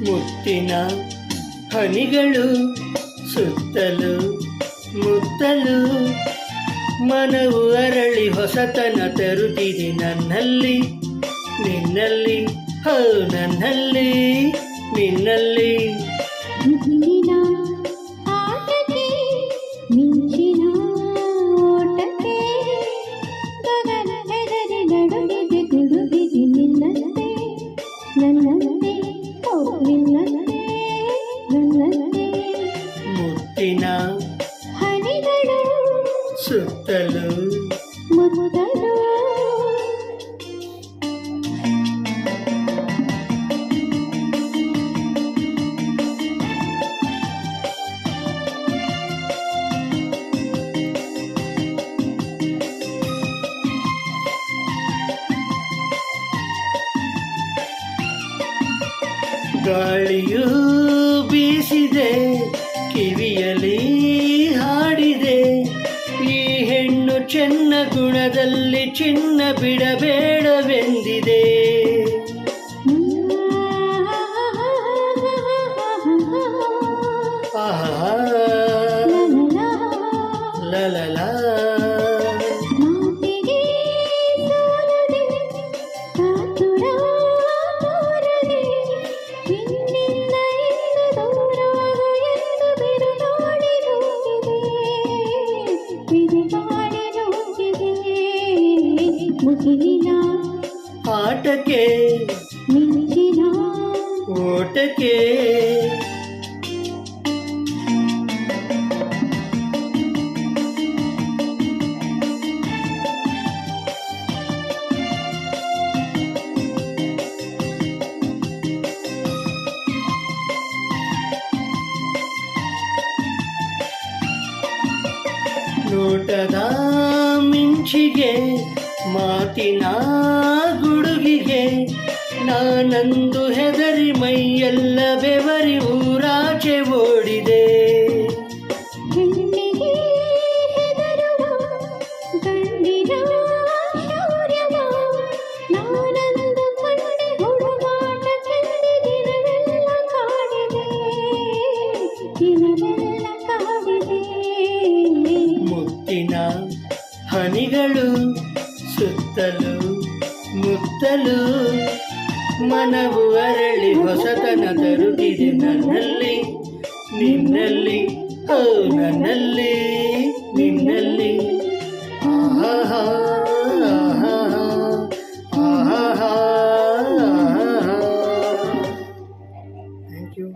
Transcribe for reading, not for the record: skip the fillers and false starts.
ಮುತ್ತಿನ ಹನಿಗಳು ಸುತ್ತಲೂ ಮುತ್ತಲು ಮನವು ಅರಳಿ ಹೊಸತನ ತರುತ್ತಿದೆ ನನ್ನಲ್ಲಿ ನಿನ್ನಲ್ಲಿ ನನ್ನಲ್ಲಿ ನಿನ್ನಲ್ಲಿ. ಮುಗಿಲಿನ ಆಟಕ್ಕೆ ಮಿಂಚಿನ ಓಟಕ್ಕೆ ಗಗನ ಹೆದರಿ ನಡುಗಿದೆ ಗುಡುಗಿದೆ ನಿನ್ನಂತೆ ನನ್ನಂತೆ ನಿನ್ನಂತೆ ನನ್ನಂತೆ. ಮುತ್ತಿನ ಹನಿಗಳು ಸುತ್ತಲೂ ಮುತ್ತಲು ಗಾಳಿಯೂ ಬೀಸಿದೆ ಕಿವಿಯಲಿ ಹಾಡಿದೆ ಈ ಹೆಣ್ಣು ಚೆನ್ನ ಗುಣದಲ್ಲಿ ಚಿನ್ನ ಬಿಡಬೇಡವೆಂದಿದೆ. ಆಹಾ ಲಲಲ ಮುಗಿಲಿನ ಆಟಕ್ಕೆ ಮಿಂಚಿನ ಓಟಕ್ಕೆ ನೋಟದ ಮಿಂಚಿಗೆ ಮಾತಿನ ಗುಡುಗಿಗೆ ನಾನಂದು ಹೆದರಿ ಮೈಯೆಲ್ಲ ಬೆವರಿ ಊರಾಚೆ ಓಡಿದೆ. ಹೆಣ್ಣಿಗೆ ಹೆದರುವ ಗಂಡಿನ ಶೌರ್ಯವ ನಾನಂದು ಕಂಡೆ ಹುಡುಗಾಟ ಚೆಂದಿ ದಿನವೆಲ್ಲ ಕಾಡಿದೆ ದಿನವೆಲ್ಲ ಕಾಡಿದೆ. ಮುತ್ತಿನ ಹನಿಗಳು ಸುತ್ತಲೂ ಮುತ್ತಲು ಮನವು ಅರಳಿ ಹೊಸತನ ತರುತ್ತಿದೆ ನನ್ನಲ್ಲಿ ನಿನ್ನಲ್ಲಿ ನನ್ನಲ್ಲಿ ನಿನ್ನಲ್ಲಿ. ಆಹಾ ಆಹಾ. Thank you.